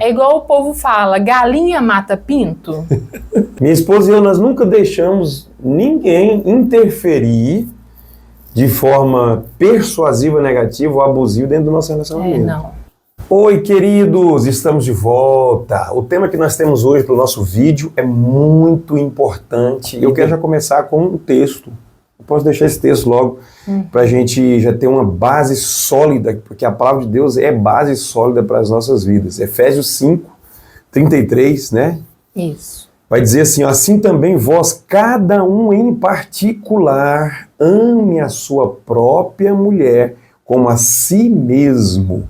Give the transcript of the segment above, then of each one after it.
É igual o povo fala, galinha mata pinto. Minha esposa e eu, nós nunca deixamos ninguém interferir de forma persuasiva, negativa ou abusiva dentro do nosso relacionamento. Não. Oi, queridos, estamos de volta. O tema que nós temos hoje para o nosso vídeo é muito importante. Eu quero já começar com um texto. Eu posso deixar esse texto logo para a gente já ter uma base sólida, porque a palavra de Deus é base sólida para as nossas vidas. Efésios 5, 33, né? Isso. Vai dizer assim, ó, assim também vós, cada um em particular, ame a sua própria mulher como a si mesmo,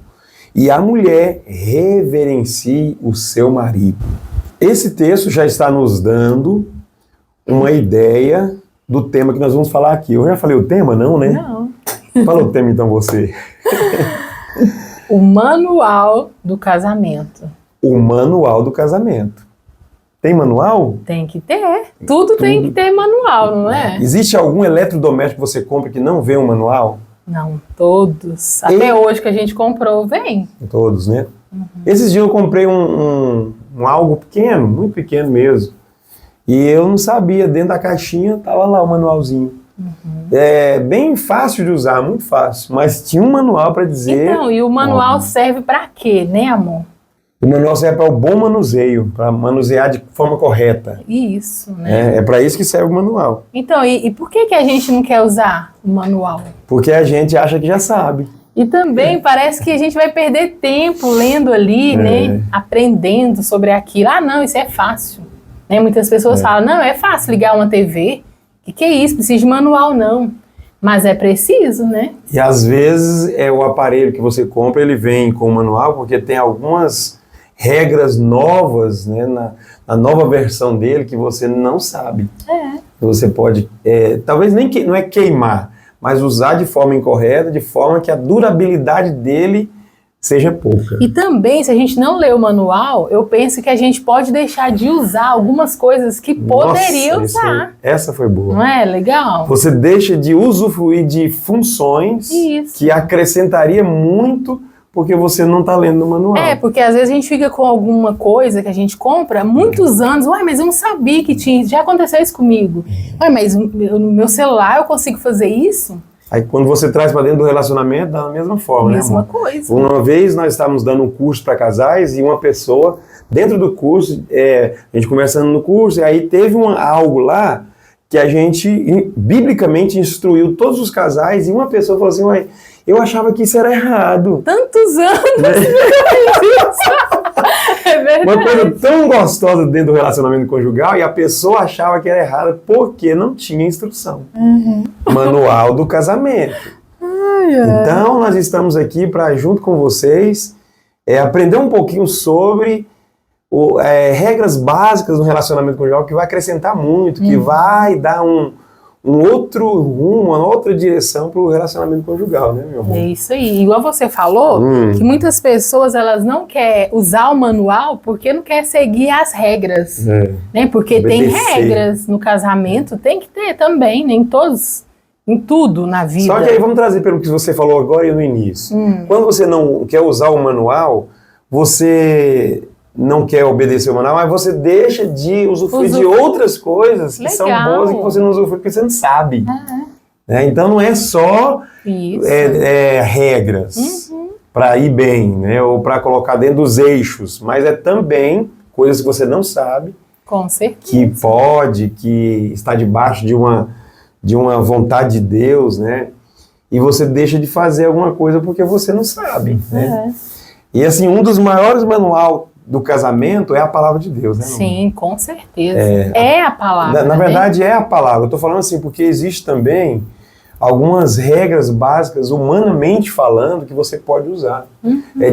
e a mulher reverencie o seu marido. Esse texto já está nos dando uma ideia do tema que nós vamos falar aqui. Eu já falei o tema, não, né? Não. Fala o tema então você. O manual do casamento. O manual do casamento. Tem manual? Tem que ter. Tudo tem que ter manual, não é? Existe algum eletrodoméstico que você compra que não vê um manual? Não, todos. Até hoje que a gente comprou, vem. Todos, né? Esses dias eu comprei um algo pequeno, muito pequeno mesmo. E eu não sabia, dentro da caixinha estava lá o manualzinho. É bem fácil de usar, muito fácil. Mas tinha um manual para dizer... Então, e o manual serve para quê, né, amor? O manual serve para o bom manuseio, para manusear de forma correta. Isso, né? É para isso que serve o manual. Então, e por que a gente não quer usar o manual? Porque a gente acha que já sabe. E também parece que a gente vai perder tempo lendo ali, né? Aprendendo sobre aquilo. Ah, não, isso é fácil. Né? Muitas pessoas falam, não, é fácil ligar uma TV. Que é isso? Precisa de manual, não. Mas é preciso, né? E às vezes o aparelho que você compra, ele vem com o manual, porque tem algumas regras novas, né, na nova versão dele que você não sabe. Você pode, talvez não é queimar, mas usar de forma incorreta, de forma que a durabilidade dele seja pouca. E também, se a gente não lê o manual, eu penso que a gente pode deixar de usar algumas coisas que poderia usar. Essa foi boa. Não é legal? Você deixa de usufruir de funções que acrescentaria muito porque você não está lendo o manual. Porque às vezes a gente fica com alguma coisa que a gente compra há muitos anos. Ué, mas eu não sabia que tinha. Já aconteceu isso comigo. Ué, mas no meu celular eu consigo fazer isso? Aí quando você traz para dentro do relacionamento, dá a mesma forma, mesma né, amor? Coisa. Uma vez nós estávamos dando um curso para casais e uma pessoa, dentro do curso, a gente conversando no curso, e aí teve algo lá que a gente, biblicamente, instruiu todos os casais, e uma pessoa falou assim, ué, eu achava que isso era errado. Tantos anos, né? É verdade. Uma coisa tão gostosa dentro do relacionamento conjugal e a pessoa achava que era errado porque não tinha instrução. Manual do casamento. Então, nós estamos aqui para, junto com vocês, aprender um pouquinho sobre regras básicas no relacionamento conjugal que vai acrescentar muito, que vai dar um outro rumo, uma outra direção para o relacionamento conjugal, né, meu amor? É isso aí. Igual você falou, que muitas pessoas elas não querem usar o manual porque não querem seguir as regras. Né? Porque Obedecer. tem regras no casamento, tem que ter também, né? Em tudo na vida. Só que aí vamos trazer pelo que você falou agora e no início. Quando você não quer usar o manual, você não quer obedecer o manual, mas você deixa de usufruir de outras coisas que são boas e que você não usufrui porque você não sabe. Então não é só regras para ir bem, né, ou para colocar dentro dos eixos, mas é também coisas que você não sabe, com certeza, que está debaixo de uma vontade de Deus, né, e você deixa de fazer alguma coisa porque você não sabe. Né? E assim, um dos maiores manuais do casamento é a palavra de Deus, né? Sim, com certeza. É a palavra. Na verdade, é a palavra. Eu estou falando assim porque existe também algumas regras básicas, humanamente falando, que você pode usar.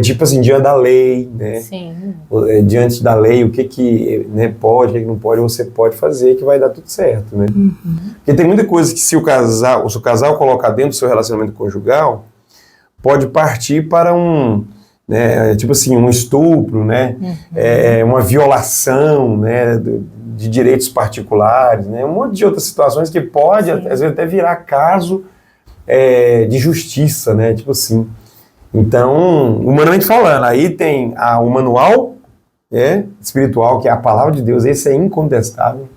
Tipo assim, diante da lei, né? Sim. Diante da lei, o que né, pode, o que não pode, você pode fazer, que vai dar tudo certo, né? Porque tem muita coisa que se o casal colocar dentro do seu relacionamento conjugal, pode partir para né, tipo assim, um estupro, né, uma violação, né, de direitos particulares, né, um monte de outras situações que pode, às vezes, até virar caso de justiça, né, tipo assim. Então, humanamente falando, aí tem o manual espiritual, que é a palavra de Deus, esse é incontestável.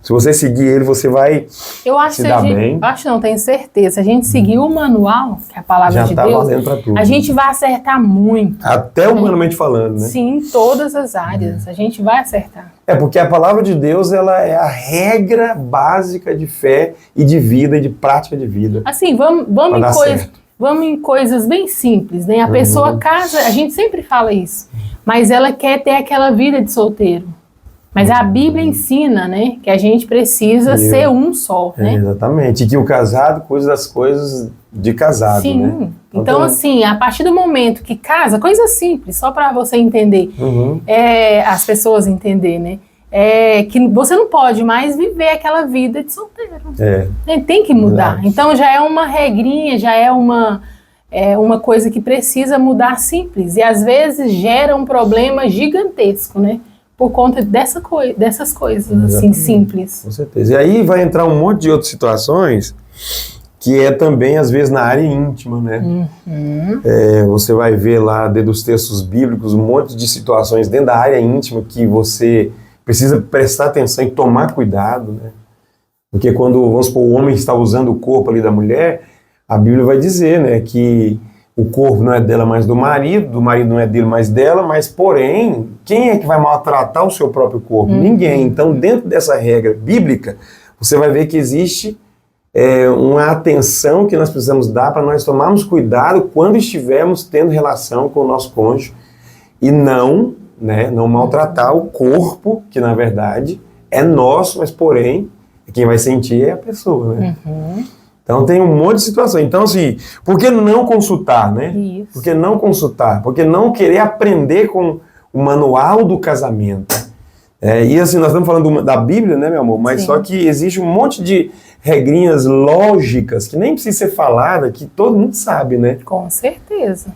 Se você seguir ele, você vai se dar bem. Acho não, tenho certeza. Se a gente seguir o manual, que é a palavra de Deus, valendo pra tudo, a gente vai acertar muito. Até humanamente falando, né? Sim, em todas as áreas. A gente vai acertar. Porque a palavra de Deus, ela é a regra básica de fé e de vida e de prática de vida. Assim, vamos em coisas bem simples, né? A pessoa casa, a gente sempre fala isso, mas ela quer ter aquela vida de solteiro. Mas a Bíblia ensina, né, que a gente precisa ser um só, né? Exatamente, e que o casado cuida das coisas de casado, sim. Né? Então, assim, a partir do momento que casa, coisa simples, só para você entender, as pessoas entenderem, né? Que você não pode mais viver aquela vida de solteiro. Tem que mudar. Verdade. Então já é uma regrinha, já é uma coisa que precisa mudar simples. E às vezes gera um problema gigantesco, né? Por conta dessas coisas, assim, simples. Com certeza. E aí vai entrar um monte de outras situações que é também, às vezes, na área íntima, né? Você vai ver lá, dentro dos textos bíblicos, um monte de situações dentro da área íntima que você precisa prestar atenção e tomar cuidado, né? Porque quando, vamos supor, o homem está usando o corpo ali da mulher, a Bíblia vai dizer, né, que o corpo não é dela, mas do marido não é dele, mas dela, mas, porém, quem é que vai maltratar o seu próprio corpo? Ninguém. Então, dentro dessa regra bíblica, você vai ver que existe uma atenção que nós precisamos dar para nós tomarmos cuidado quando estivermos tendo relação com o nosso cônjuge e não maltratar o corpo, que, na verdade, é nosso, mas, porém, quem vai sentir é a pessoa, né? Então tem um monte de situação. Então, assim, por que não consultar, né? Isso. Por que não consultar? Por que não querer aprender com o manual do casamento? E assim, nós estamos falando da Bíblia, né, meu amor? Mas só que existe um monte de regrinhas lógicas que nem precisa ser falada, que todo mundo sabe, né? Com certeza.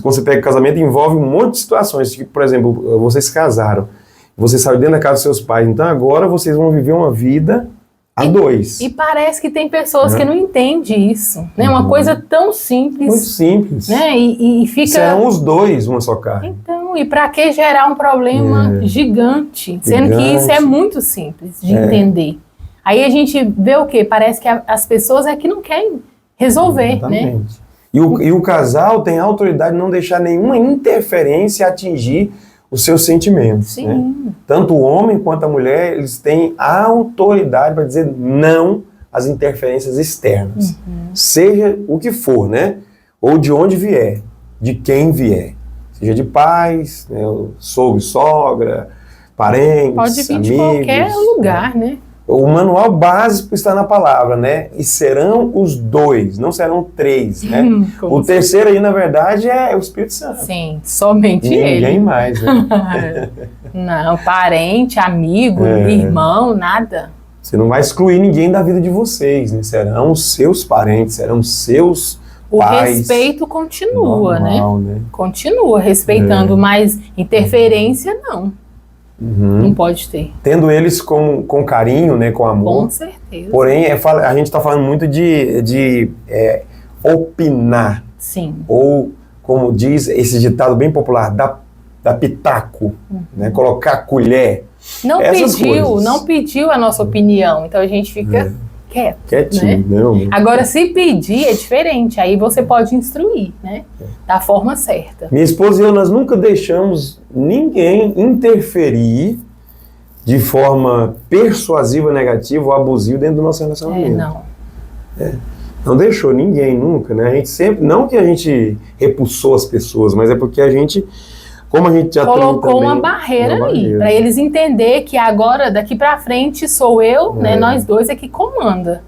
Quando você pega o casamento, envolve um monte de situações. Que, por exemplo, vocês se casaram, você saiu dentro da casa dos seus pais, então agora vocês vão viver uma vida a dois. E parece que tem pessoas que não entendem isso, né? Uma coisa tão simples. Muito simples. Né? E fica... Serão os dois uma só carne. Então, e para que gerar um problema gigante? Sendo que isso é muito simples de entender. Aí a gente vê o quê? Parece que as pessoas que não querem resolver, exatamente, né? E o casal tem a autoridade de não deixar nenhuma interferência atingir os seus sentimentos. Sim. Né? Tanto o homem quanto a mulher, eles têm a autoridade para dizer não às interferências externas. Seja o que for, né? Ou de onde vier, de quem vier. Seja de pais, né? Sogro, sogra, parentes, pode vir amigos, de qualquer lugar, né? O manual básico está na palavra, né? E serão os dois, não serão três, né? O terceiro aí, na verdade, é o Espírito Santo. Sim, somente ele. Ninguém mais, né? Não, parente, amigo, irmão, nada. Você não vai excluir ninguém da vida de vocês, né? Serão os seus parentes, serão os seus pais. O respeito continua, normal, né? Continua respeitando, mas interferência não. Não pode ter. Tendo eles com carinho, né, com amor. Com certeza. Porém, a gente está falando muito de opinar. Sim. Ou, como diz esse ditado bem popular, dar pitaco, né, colocar colher. Não pediu a nossa opinião, então a gente fica quietinho, né? Agora, se pedir, é diferente. Aí você pode instruir, né? Da forma certa. Minha esposa e eu, nós nunca deixamos ninguém interferir de forma persuasiva, negativa ou abusiva dentro do nosso relacionamento. Não deixou ninguém, nunca, né? A gente sempre, não que a gente repulsou as pessoas, mas é porque a gente, como a gente já colocou uma barreira ali, para eles entender que agora, daqui para frente, sou eu, né? Nós dois é que comanda.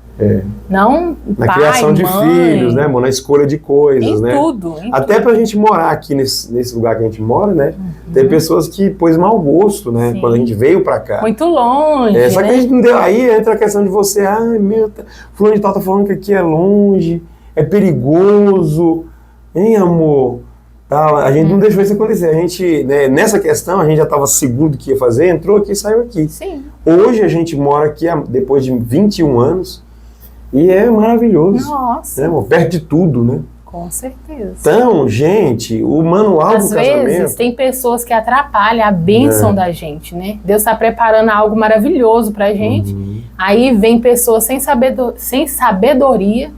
Não na pai, criação de mãe, filhos, né, amor? Na escolha de coisas, né? Tudo. Até pra gente morar aqui nesse lugar que a gente mora, né? Tem pessoas que pôs mau gosto, né? Quando a gente veio pra cá. Muito longe, só né? que a gente não deu. Aí entra a questão de você, fulano de tal tá falando que aqui é longe, é perigoso, hein, amor? A gente não deixou isso acontecer. A gente, né, nessa questão, a gente já estava seguro do que ia fazer, entrou aqui e saiu aqui. Sim. Hoje a gente mora aqui depois de 21 anos e é maravilhoso. Nossa. Né, amor? Perto de tudo, né? Com certeza. Então, gente, o manual do casamento... Às vezes tem pessoas que atrapalham a bênção da gente, né? Deus está preparando algo maravilhoso pra gente, aí vem pessoas sem sabedoria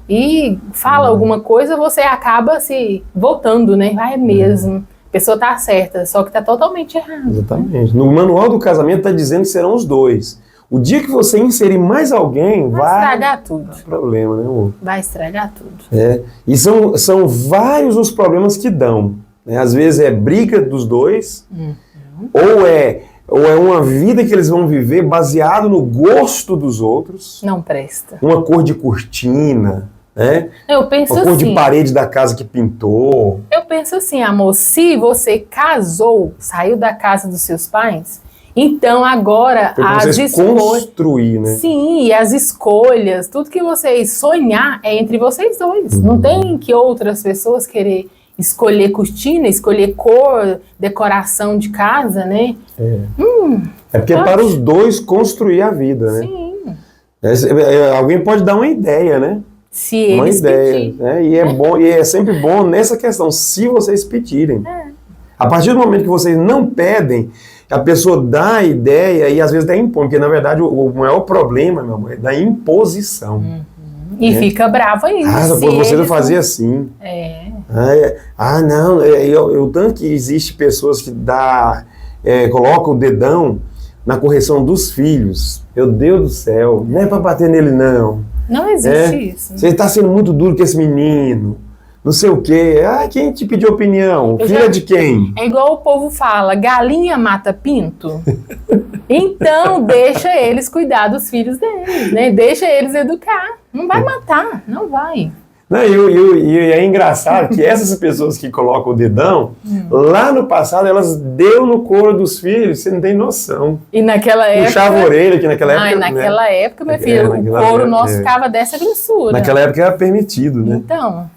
e fala alguma coisa, você acaba se voltando, né? Vai mesmo. A pessoa tá certa, só que tá totalmente errado. Exatamente. No manual do casamento tá dizendo que serão os dois. O dia que você inserir mais alguém, vai estragar tudo. Problema, né, amor? Vai estragar tudo. E são vários os problemas que dão. Né? Às vezes é briga dos dois, ou é uma vida que eles vão viver baseado no gosto dos outros. Não presta. Uma cor de cortina, né? Eu penso uma cor assim, de parede da casa que pintou. Eu penso assim, amor, se você casou, saiu da casa dos seus pais, então agora as escolhas... construir, né? Sim, e as escolhas, tudo que vocês sonhar é entre vocês dois. Não tem que outras pessoas querer escolher cortina, escolher cor, decoração de casa, né? É porque é para os dois construir a vida, né? Sim. Alguém pode dar uma ideia, né? Se eles uma ideia, pedirem. né? E é bom, e é sempre bom nessa questão, se vocês pedirem. A partir do momento que vocês não pedem, a pessoa dá a ideia e às vezes dá impõe, porque na verdade o maior problema, meu amor, é da imposição. E fica bravo ainda. Você não fazia assim. Não, eu tanto que existe pessoas que colocam o dedão na correção dos filhos. Meu Deus do céu, não é para bater nele não. Não existe isso. Você está sendo muito duro com esse menino. Não sei o quê. Quem te pediu opinião? Filha de quem? É igual o povo fala, galinha mata pinto. Então, deixa eles cuidar dos filhos deles, né? Deixa eles educar. Não vai matar, não vai. Não, e é engraçado que essas pessoas que colocam o dedão, lá no passado elas deu no couro dos filhos, você não tem noção. E naquela época... Puxava a orelha, que naquela época... naquela época, meu filho, o couro nosso ficava dessa grossura. Naquela época era permitido, né? Então...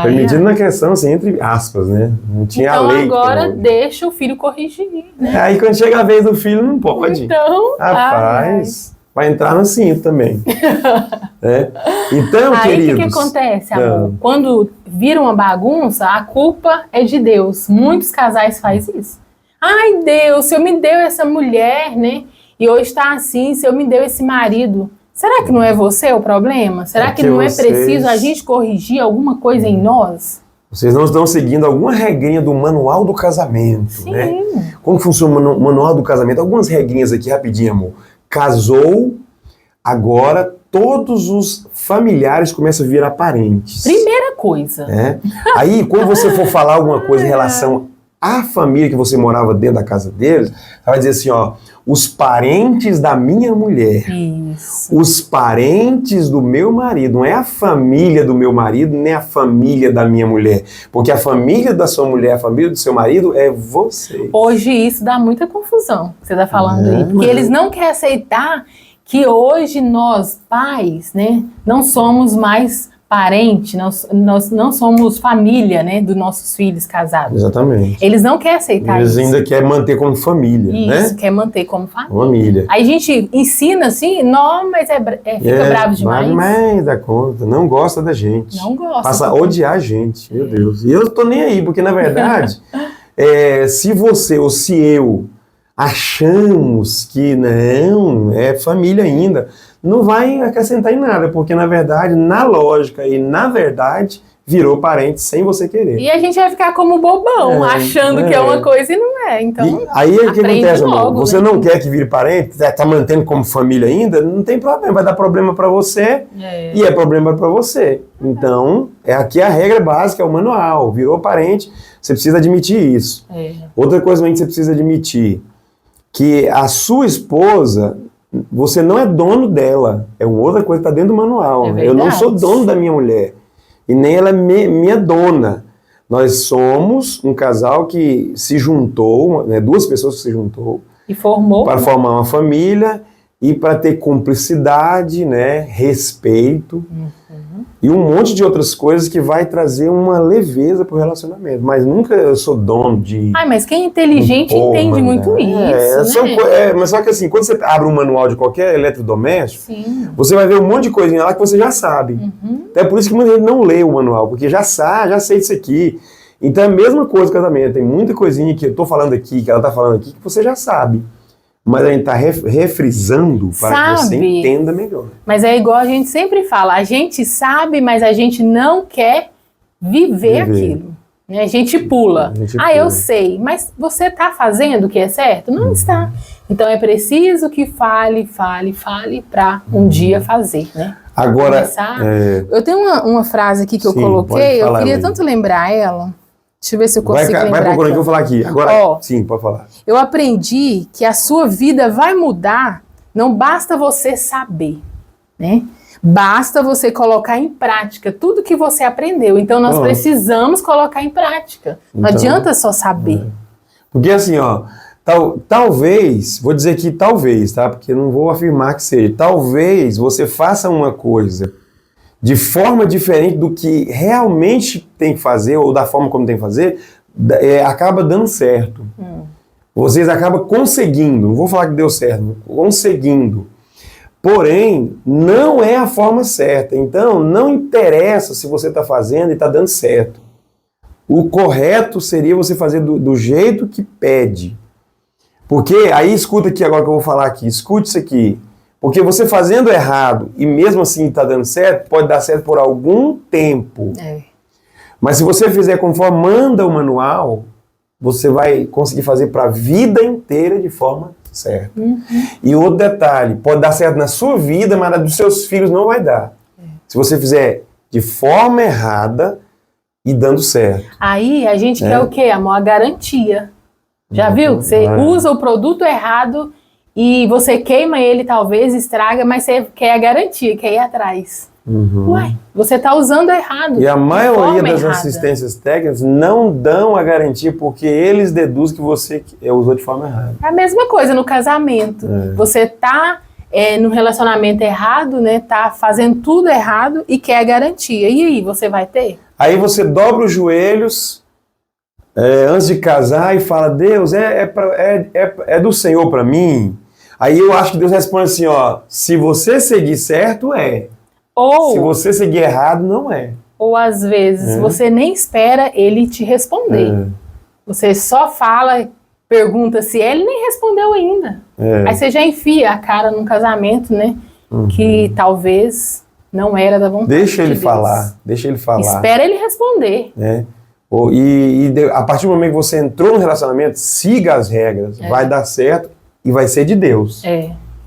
permitido na questão, assim, entre aspas, né? Não tinha então, a lei. Então agora deixa o filho corrigir, né? Aí quando chega a vez do filho, não pode. Então... Rapaz... Vai entrar no cinto também. Então, aí, queridos... Aí o que acontece, amor? Quando vira uma bagunça, a culpa é de Deus. Muitos casais fazem isso. Ai, Deus, o Senhor me deu essa mulher, né? E hoje está assim, o Senhor me deu esse marido. Será que não é você o problema? Será que não é preciso a gente corrigir alguma coisa em nós? Vocês não estão seguindo alguma regrinha do manual do casamento, Sim. Né? Como funciona o manual do casamento? Algumas regrinhas aqui, rapidinho, amor. Casou, agora todos os familiares começam a virar parentes. Primeira coisa. Aí, quando você for falar alguma coisa em relação à família que você morava dentro da casa deles, você vai dizer assim, ó, os parentes da minha mulher. Isso. Os parentes do meu marido. Não é a família do meu marido, nem a família da minha mulher. Porque a família da sua mulher, a família do seu marido é você. Hoje isso dá muita confusão, você está falando aí. Porque eles não querem aceitar que hoje nós, pais, né, não somos mais parente, nós não somos família, né, dos nossos filhos casados. Exatamente. Eles não querem aceitar isso. Eles ainda querem manter como família, né? Isso, quer manter como família. Família. Aí a gente ensina assim, não, mas fica bravo demais. Mas dá conta, não gosta da gente. Não gosta. Passa a odiar a gente, meu Deus. E eu tô nem aí, porque na verdade, se você ou se eu achamos que não, é família ainda, não vai acrescentar em nada, porque na verdade, na lógica e na verdade, virou parente sem você querer. E a gente vai ficar como bobão, achando que é uma coisa e não é. Então, aí o que acontece, logo, amor? Você não quer que vire parente, tá mantendo como família ainda, não tem problema, vai dar problema para você e é problema para você. Então, aqui a regra básica é o manual, virou parente, você precisa admitir isso. Outra coisa também que você precisa admitir, que a sua esposa, você não é dono dela. É uma outra coisa que está dentro do manual. Eu não sou dono da minha mulher. E nem ela é minha dona. Nós somos um casal que se juntou, né, duas pessoas que se juntou. E formou. Para formar uma família e para ter cumplicidade, né, respeito. E um monte de outras coisas que vai trazer uma leveza pro relacionamento. Mas nunca eu sou dono de... Mas quem é inteligente entende muito isso, né? Mas só que assim, quando você abre um manual de qualquer eletrodoméstico, Sim. você vai ver um monte de coisinha lá que você já sabe. Então é por isso que muita gente não lê o manual, porque já sei disso aqui. Então é a mesma coisa do casamento. Tem muita coisinha que eu tô falando aqui, que ela tá falando aqui, que você já sabe. Mas a gente está refrisando para que você entenda melhor. Mas é igual a gente sempre fala, a gente sabe, mas a gente não quer viver aquilo. Né? A gente pula. Eu sei, mas você está fazendo o que é certo? Não está. Então é preciso que fale para um dia fazer. Né? Agora, eu tenho uma frase aqui que eu coloquei, eu queria tanto lembrar ela. Deixa eu ver se eu consigo lembrar. Vai procurando que eu vou falar aqui. Agora, sim, pode falar. Eu aprendi que a sua vida vai mudar, não basta você saber, né? Basta você colocar em prática tudo que você aprendeu. Então, nós precisamos colocar em prática. Não adianta só saber. Porque assim, talvez, vou dizer que talvez, tá? Porque eu não vou afirmar que seja. Talvez você faça uma coisa de forma diferente do que realmente tem que fazer, ou da forma como tem que fazer, acaba dando certo. Vocês acabam conseguindo, não vou falar que deu certo, conseguindo. Porém, não é a forma certa. Então, não interessa se você está fazendo e está dando certo. O correto seria você fazer do jeito que pede. Porque, aí escuta aqui agora que eu vou falar aqui, escute isso aqui. Porque você fazendo errado e mesmo assim está dando certo, pode dar certo por algum tempo. Mas se você fizer conforme manda o manual, você vai conseguir fazer para a vida inteira de forma certa. E outro detalhe, pode dar certo na sua vida, mas na dos seus filhos não vai dar. Se você fizer de forma errada e dando certo. Aí a gente quer o quê, amor? A garantia. Já viu? Você usa o produto errado e você queima ele, talvez, estraga, mas você quer a garantia, quer ir atrás. Uai, você está usando errado. E a maioria das assistências técnicas não dão a garantia porque eles deduzem que você usou de forma errada. É a mesma coisa no casamento. Você está no relacionamento errado, né? Tá fazendo tudo errado e quer a garantia. E aí, você vai ter? Aí você dobra os joelhos antes de casar e fala, Deus, é do Senhor para mim? Aí eu acho que Deus responde assim, se você seguir certo, Ou, se você seguir errado, não é. Ou às vezes você nem espera ele te responder. Você só fala, pergunta se ele nem respondeu ainda. Aí você já enfia a cara num casamento, né? Que talvez não era da vontade de Deus. Deixa ele falar. Espera ele responder. A partir do momento que você entrou no relacionamento, siga as regras, vai dar certo e vai ser de Deus.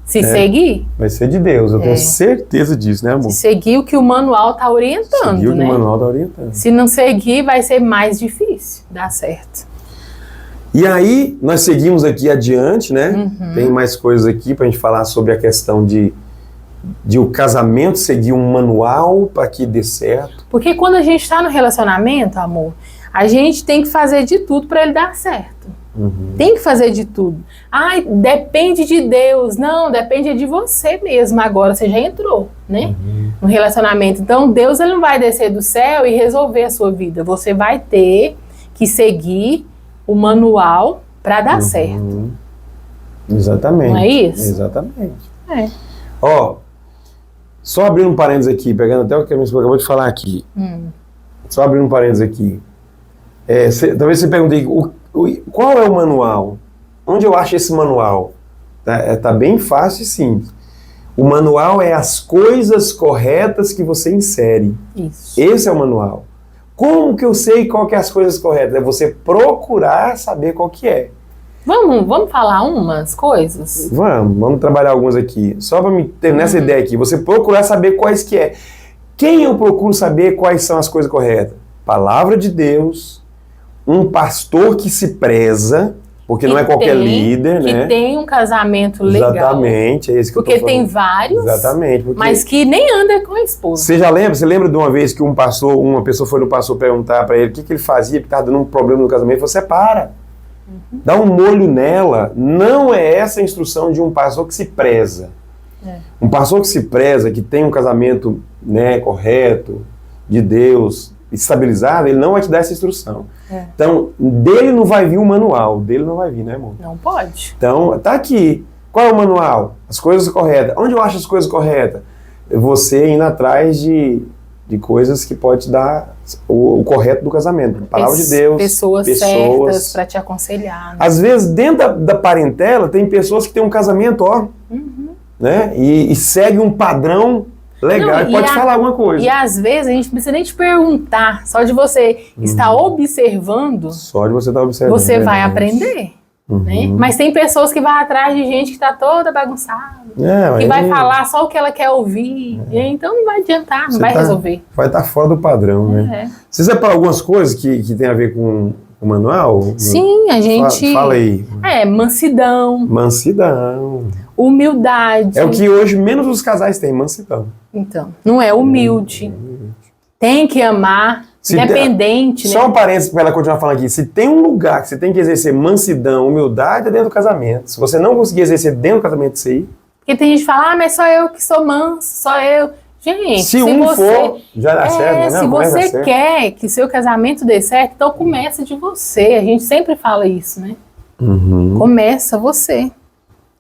Se seguir. Vai ser de Deus, eu tenho certeza disso, né, amor? Se seguir o que o manual está orientando, seguir o que o manual está orientando. Se não seguir, vai ser mais difícil dar certo. E aí, nós seguimos aqui adiante, né? Tem mais coisas aqui para a gente falar sobre a questão de o casamento seguir um manual para que dê certo. Porque quando a gente está no relacionamento, amor, a gente tem que fazer de tudo para ele dar certo. Tem que fazer de tudo. Depende de Deus. Não, depende de você mesmo. Agora você já entrou, né? No relacionamento. Então Deus ele não vai descer do céu e resolver a sua vida. Você vai ter que seguir o manual para dar certo. Exatamente. Não é isso? Exatamente. Só abrindo um parênteses aqui, pegando até o que a minha esposa acabou de falar aqui. Só abrindo um parênteses aqui. Talvez você pergunte, qual é o manual? Onde eu acho esse manual? Tá bem fácil e simples. O manual é as coisas corretas que você insere. Isso. Esse é o manual. Como que eu sei qual que é as coisas corretas? É você procurar saber qual que é. Vamos falar umas coisas? Vamos trabalhar algumas aqui. Só para me ter nessa ideia aqui. Você procurar saber quais que é. Quem eu procuro saber quais são as coisas corretas? Palavra de Deus, um pastor que se preza, porque não é qualquer líder, né? Que tem um casamento legal. Exatamente, é isso que eu tô falando. Porque tem vários, mas que nem anda com a esposa. Você lembra de uma vez que uma pessoa foi no pastor perguntar para ele o que ele fazia, porque estava dando um problema no casamento, ele falou, separa. Dá um molho nela. Não é essa a instrução de um pastor que se preza. Um pastor que se preza, que tem um casamento, né, correto, de Deus, estabilizado, ele não vai te dar essa instrução. Então, dele não vai vir o manual, dele não vai vir, né, irmão? Não pode. Então, tá aqui. Qual é o manual? As coisas corretas. Onde eu acho as coisas corretas? Você indo atrás de coisas que pode dar o correto do casamento. A palavra de Deus. Pessoas certas para te aconselhar. Né? Às vezes, dentro da parentela, tem pessoas que têm um casamento, ó, né? E segue um padrão legal, e pode falar alguma coisa. E às vezes a gente não precisa nem te perguntar, só de você estar observando, só de você estar observando, você vai aprender. Né? Mas tem pessoas que vão atrás de gente que está toda bagunçada, que vai falar só o que ela quer ouvir, e então não vai adiantar, não vai resolver. Vai estar fora do padrão, né? Você separou algumas coisas que tem a ver com o manual? Sim, a gente... Fala aí. Mansidão. Mansidão. Humildade. É o que hoje menos os casais têm, mansidão. Então, não é humilde. Tem que amar, independente, né? Só um parênteses para ela continuar falando aqui. Se tem um lugar que você tem que exercer mansidão, humildade, é dentro do casamento. Se você não conseguir exercer dentro do casamento isso aí... Porque tem gente que fala, mas só eu que sou manso, só eu... Gente, se você for, já dá certo, né? Se você quer que seu casamento dê certo, então começa de você. A gente sempre fala isso, né? Começa você.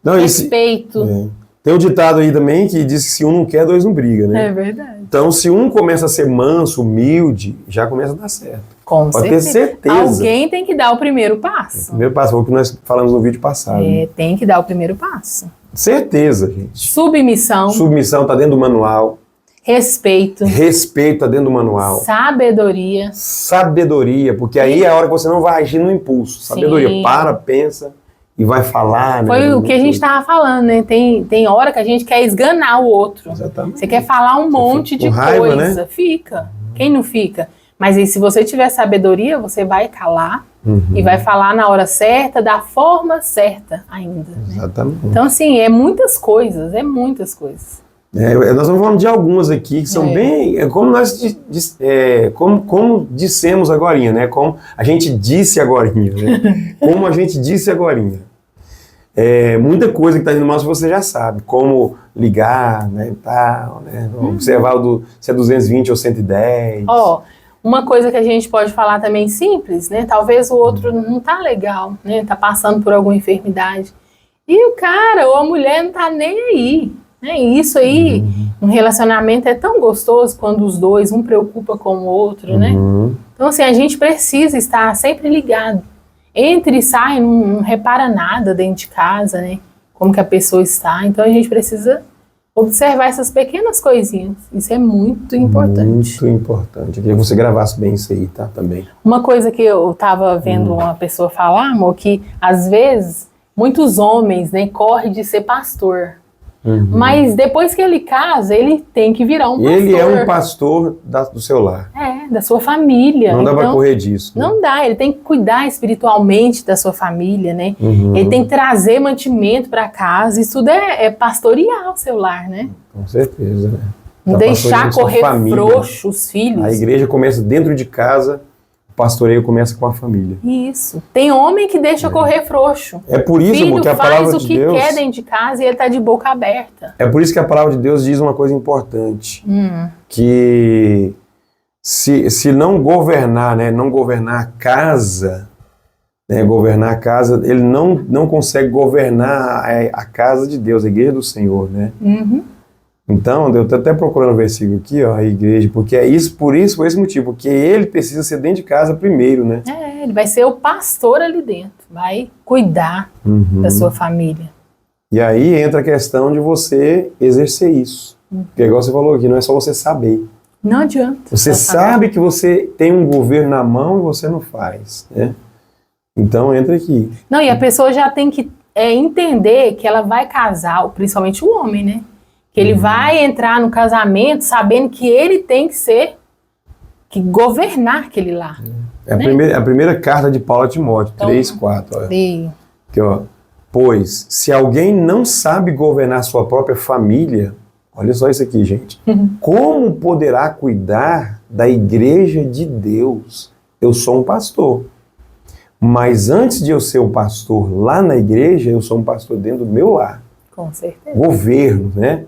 Não, respeito. Tem um ditado aí também que diz que se um não quer, dois não brigam, né? É verdade. Então, se um começa a ser manso, humilde, já começa a dar certo. Pode ter certeza. Alguém tem que dar o primeiro passo. O primeiro passo, foi o que nós falamos no vídeo passado. Tem que dar o primeiro passo. Certeza, gente. Submissão. Submissão está dentro do manual. Respeito. Respeito está dentro do manual. Sabedoria. Sabedoria, porque aí é a hora que você não vai agir no impulso. Sabedoria, pensa e vai falar. Né? Foi o que a gente estava falando, né? Tem hora que a gente quer esganar o outro. Exatamente. Você quer falar um monte de raiva, coisa. Né? Fica. Quem não fica? Mas aí, se você tiver sabedoria, você vai calar e vai falar na hora certa, da forma certa ainda. Exatamente. Né? Então, assim, é muitas coisas. Nós vamos falar de algumas aqui que são bem, como nós como dissemos agorinha, né? Como a gente disse agorinha, né? Como a gente disse agorinha. Muita coisa que está indo mal você já sabe, como ligar, né, tal, né? Observar se é 220 ou 110. Uma coisa que a gente pode falar também simples, né? Talvez o outro não tá legal, né? Tá passando por alguma enfermidade. E o cara ou a mulher não tá nem aí. E isso aí, um relacionamento é tão gostoso quando os dois, um preocupa com o outro, né? Então, assim, a gente precisa estar sempre ligado. Entra e sai, não repara nada dentro de casa, né? Como que a pessoa está. Então, a gente precisa observar essas pequenas coisinhas. Isso é muito importante. Muito importante. Eu queria que você gravasse bem isso aí, tá? Também. Uma coisa que eu estava vendo uma pessoa falar, amor, que às vezes muitos homens, né, correm de ser pastor. Mas depois que ele casa, ele tem que virar um pastor. Ele é um pastor do seu lar. Da sua família. Não dá pra correr disso. Né? Não dá, ele tem que cuidar espiritualmente da sua família, né? Ele tem que trazer mantimento para casa, isso tudo é pastorear o seu lar, né? Com certeza, né? Não deixar correr frouxo os filhos. A igreja começa dentro de casa, o pastoreio começa com a família. Isso. Tem homem que deixa correr frouxo. É por isso, filho que a palavra de Deus... faz o que quer dentro de casa e ele está de boca aberta. É por isso que a palavra de Deus diz uma coisa importante. Que se não governar, né, não governar a casa, né, ele não consegue governar a casa de Deus, a igreja do Senhor, né? Então, eu estou até procurando o versículo aqui, ó, a igreja, porque por esse motivo, porque ele precisa ser dentro de casa primeiro, né? Ele vai ser o pastor ali dentro, vai cuidar da sua família. E aí entra a questão de você exercer isso. Porque igual você falou aqui, não é só você saber. Não adianta. Você sabe que você tem um governo na mão e você não faz, né? Então entra aqui. Não, e a pessoa já tem que entender que ela vai casar, principalmente o homem, né? Que ele vai entrar no casamento sabendo que ele tem que governar aquele lar. A primeira carta de Paulo a Timóteo, 3:4. Aqui, ó. Pois, se alguém não sabe governar sua própria família, olha só isso aqui, gente. Como poderá cuidar da igreja de Deus? Eu sou um pastor. Mas antes de eu ser um pastor lá na igreja, eu sou um pastor dentro do meu lar. Com certeza. Governo, né?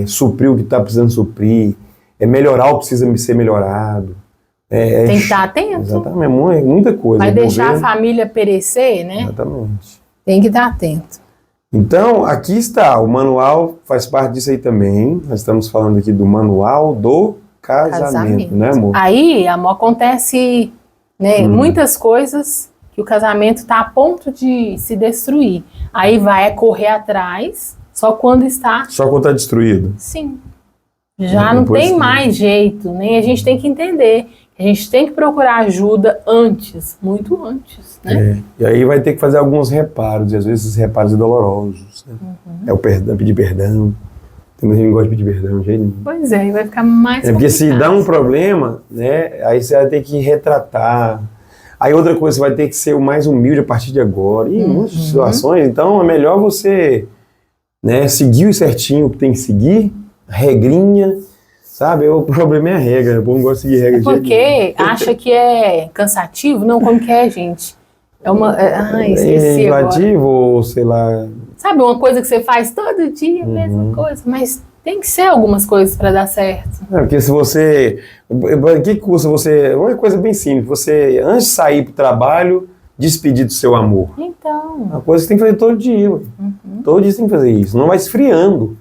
Suprir o que está precisando suprir, melhorar o que precisa ser melhorado. Tem que estar atento. Exatamente, muita coisa. Vai deixar a família perecer, né? Exatamente. Tem que estar atento. Então, aqui está, o manual faz parte disso aí também. Nós estamos falando aqui do manual do casamento, né, amor? Aí, amor, acontece, né, muitas coisas que o casamento está a ponto de se destruir. Aí vai correr atrás, só quando está destruído. Sim. Já não tem mais jeito, né? A gente tem que entender. A gente tem que procurar ajuda antes, muito antes, né? E aí vai ter que fazer alguns reparos, e às vezes esses reparos são dolorosos, né? É o perdão, pedir perdão. Tem muita gente que gosta de pedir perdão, gente. Pois é, e vai ficar mais complicado. Porque se dá um problema, né? Aí você vai ter que retratar. Aí outra coisa, você vai ter que ser o mais humilde a partir de agora. E em muitas situações, então é melhor você, né, seguir certinho o que tem que seguir, regrinha. Sabe, o problema é a regra, o povo não gosta de seguir regra. Porque acha que é cansativo? Não, como que é, gente? Esqueci agora. Ou sei lá... Sabe, uma coisa que você faz todo dia, a mesma coisa, mas tem que ser algumas coisas para dar certo. Porque se você... O que custa você... Uma coisa bem simples, você, antes de sair para o trabalho, despedir do seu amor. Então... Uma coisa que você tem que fazer todo dia. Todo dia você tem que fazer isso, não vai esfriando,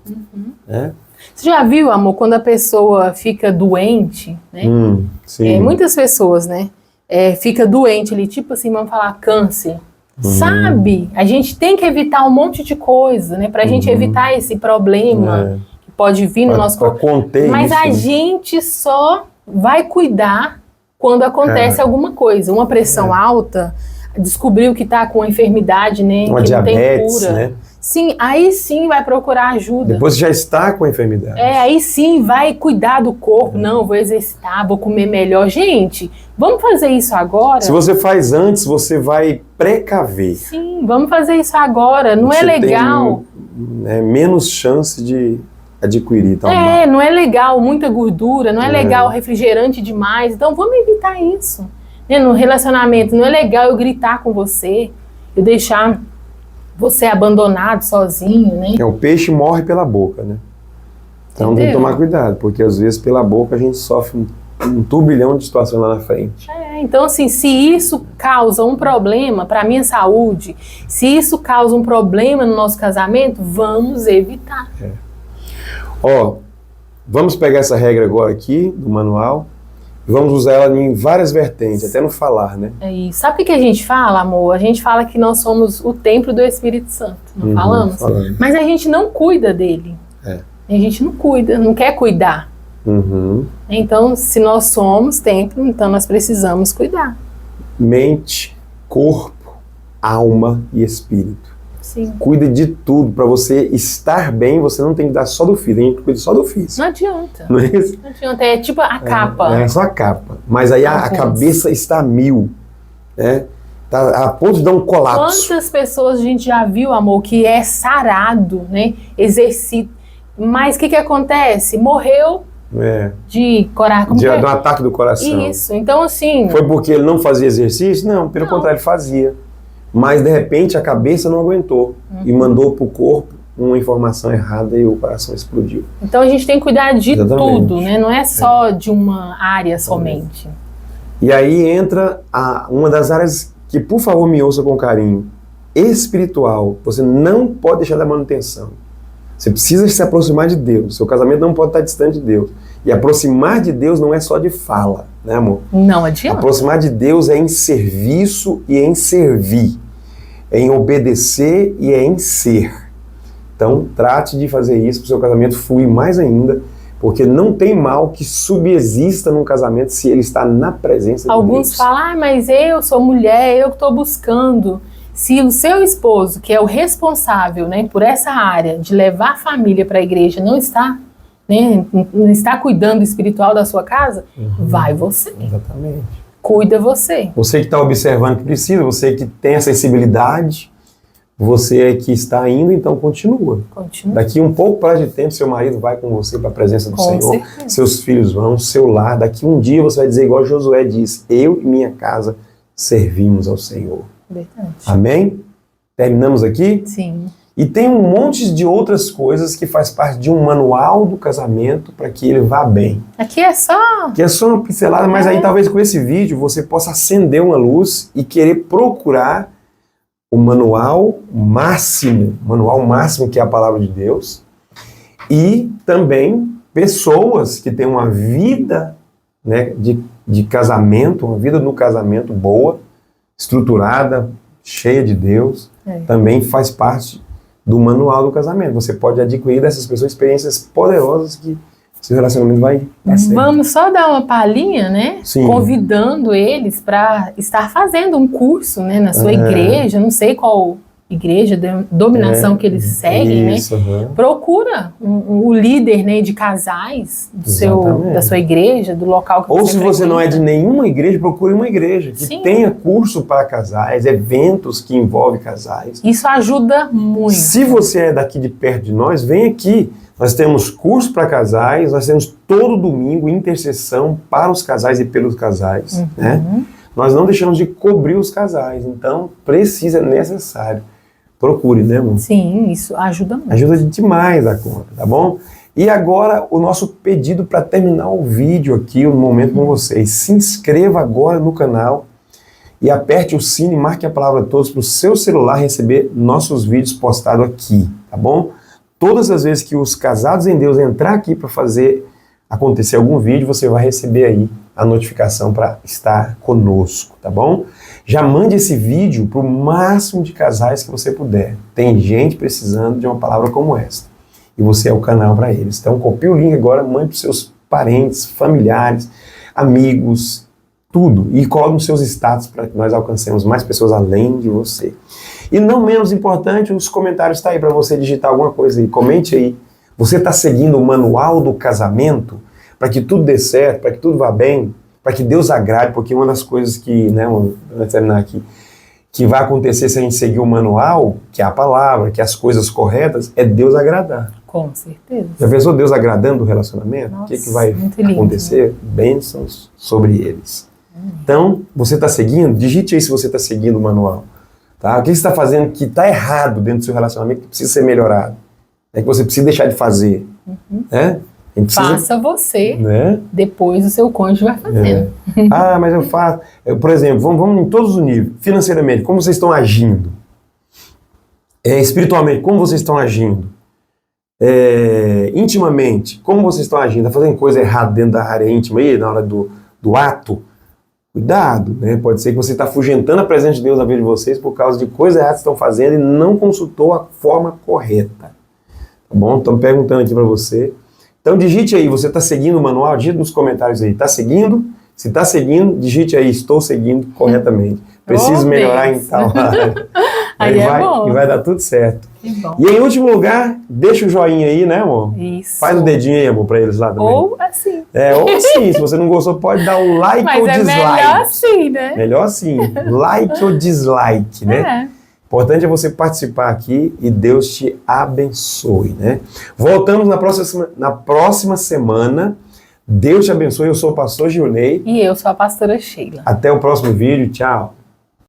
né? Você já viu, amor, quando a pessoa fica doente, né? Sim. Muitas pessoas, né? Fica doente ali, tipo assim, vamos falar câncer. Sabe? A gente tem que evitar um monte de coisa, né? Pra gente evitar esse problema que pode vir no nosso corpo. Mas a gente só vai cuidar quando acontece alguma coisa. Uma pressão alta, descobriu que tá com uma enfermidade, né? Uma que diabetes, não tem cura. né? Sim, aí sim vai procurar ajuda. Depois já está com a enfermidade. Aí sim vai cuidar do corpo. Não, vou exercitar, vou comer melhor. Gente, vamos fazer isso agora? Se você faz antes, você vai precaver. Sim, vamos fazer isso agora. Não é legal. Tem menos chance de adquirir tal mal. Não é legal muita gordura, não é legal refrigerante demais. Então vamos evitar isso. No relacionamento, não é legal eu gritar com você, eu deixar você abandonado, sozinho, né? O peixe morre pela boca, né? Então tem que tomar cuidado, porque às vezes pela boca a gente sofre um turbilhão de situações lá na frente. Então assim, se isso causa um problema para a minha saúde, se isso causa um problema no nosso casamento, vamos evitar. Vamos pegar essa regra agora aqui, do manual, e vamos usar ela em várias vertentes, até no falar, né? Sabe o que a gente fala, amor? A gente fala que nós somos o templo do Espírito Santo, não falamos? Mas a gente não cuida dele. A gente não cuida, não quer cuidar. Então, se nós somos templo, então nós precisamos cuidar. Mente, corpo, alma e espírito. Sim. Cuida de tudo. Para você estar bem, você não tem que dar só do físico, a gente cuida só do físico. Não adianta. Não é isso? Não adianta, é tipo a capa. É só a capa. Mas aí a cabeça está a mil. Tá a ponto de dar um colapso. Quantas pessoas a gente já viu, amor, que é sarado, né? Exercita. Mas o que acontece? Morreu de coração. De um ataque do coração. Isso. Então, assim... Foi porque ele não fazia exercício? Não, pelo contrário, ele fazia. Mas, de repente, a cabeça não aguentou e mandou para o corpo uma informação errada e o coração explodiu. Então, a gente tem que cuidar de tudo, né? Não é só de uma área somente. E aí entra uma das áreas que, por favor, me ouça com carinho. Espiritual. Você não pode deixar da manutenção. Você precisa se aproximar de Deus. Seu casamento não pode estar distante de Deus. E aproximar de Deus não é só de fala, né, amor? Não adianta. Aproximar de Deus é em serviço e em servir. É em obedecer e é em ser. Então, trate de fazer isso para o seu casamento fluir mais ainda, porque não tem mal que subsista num casamento se ele está na presença de Deus. Alguns falam, mas eu sou mulher, eu que estou buscando. Se o seu esposo, que é o responsável, né, por essa área de levar a família para a igreja, não está, né, não está cuidando do espiritual da sua casa, vai você. Exatamente. Cuida você. Você que está observando que precisa, você que tem a sensibilidade, você que está indo, então continua. Daqui um pouco prazo de tempo, seu marido vai com você para a presença do Senhor, certeza. Seus filhos vão, seu lar. Daqui um dia você vai dizer igual Josué disse: eu e minha casa servimos ao Senhor. Verdade. Amém? Terminamos aqui? Sim. E tem um monte de outras coisas que faz parte de um manual do casamento para que ele vá bem. Aqui é só... Que é só uma pincelada, mas aí talvez com esse vídeo você possa acender uma luz e querer procurar o manual máximo que é a palavra de Deus, e também pessoas que têm uma vida, né, de casamento, uma vida no casamento boa, estruturada, cheia de Deus, também faz parte do manual do casamento. Você pode adquirir dessas pessoas experiências poderosas que seu relacionamento vai dar certo. Vamos só dar uma palhinha, né? Sim. Convidando eles para estar fazendo um curso, né, na sua igreja, não sei qual igreja, dominação que eles seguem, isso, né? Procura o líder, né, de casais da sua igreja, do local que Ou você se você não é de nenhuma igreja, procure uma igreja que tenha curso para casais, eventos que envolvem casais. Isso ajuda muito. Se você é daqui de perto de nós, vem aqui. Nós temos curso para casais, nós temos todo domingo intercessão para os casais e pelos casais, né? Nós não deixamos de cobrir os casais, então é necessário. Procure, né, amor? Sim, isso ajuda muito. Ajuda demais a conta, tá bom? E agora o nosso pedido para terminar o vídeo aqui, o momento com vocês. Se inscreva agora no canal e aperte o sino e marque a palavra todos para o seu celular receber nossos vídeos postados aqui, tá bom? Todas as vezes que os casados em Deus entrar aqui para fazer acontecer algum vídeo, você vai receber aí a notificação para estar conosco, tá bom? Já mande esse vídeo para o máximo de casais que você puder. Tem gente precisando de uma palavra como esta. E você é o canal para eles. Então copie o link agora, mande para os seus parentes, familiares, amigos, tudo. E coloque nos seus status para que nós alcancemos mais pessoas além de você. E não menos importante, os comentários estão aí para você digitar alguma coisa aí. Comente aí. Você está seguindo o manual do casamento para que tudo dê certo, para que tudo vá bem, para que Deus agrade, porque uma das coisas que, né, vamos terminar aqui, que vai acontecer se a gente seguir o manual, que é a palavra, que é as coisas corretas, é Deus agradar. Com certeza. Já pensou Deus agradando o relacionamento? Nossa, o que vai lindo, acontecer? né? Bênçãos sobre eles. Então, você está seguindo? Digite aí se você está seguindo o manual. Tá? O que você está fazendo que está errado dentro do seu relacionamento, que precisa ser melhorado? É que você precisa deixar de fazer. Né? Faça você, né? Depois o seu cônjuge vai fazendo. Mas eu faço. Por exemplo, vamos em todos os níveis. Financeiramente, como vocês estão agindo? Espiritualmente, como vocês estão agindo? Intimamente, como vocês estão agindo? Está fazendo coisa errada dentro da área íntima aí, na hora do ato? Cuidado, né? Pode ser que você está afugentando a presença de Deus na vida de vocês por causa de coisas erradas que estão fazendo e não consultou a forma correta. Tá bom? Estamos perguntando aqui para você. Então digite aí, você está seguindo o manual? Digite nos comentários aí, está seguindo? Se está seguindo, digite aí, estou seguindo corretamente. Preciso melhorar em tal área. E vai dar tudo certo. Que bom. E em último lugar, deixa o joinha aí, né, amor? Isso. Faz o dedinho aí, amor, para eles lá também. Ou assim. Ou assim, se você não gostou, pode dar um like ou dislike. Mas é melhor assim, né? Melhor assim, like ou dislike, né? Importante é você participar aqui e Deus te abençoe, né? Voltamos na próxima semana. Deus te abençoe. Eu sou o pastor Gilney. E eu sou a pastora Sheila. Até o próximo vídeo. Tchau.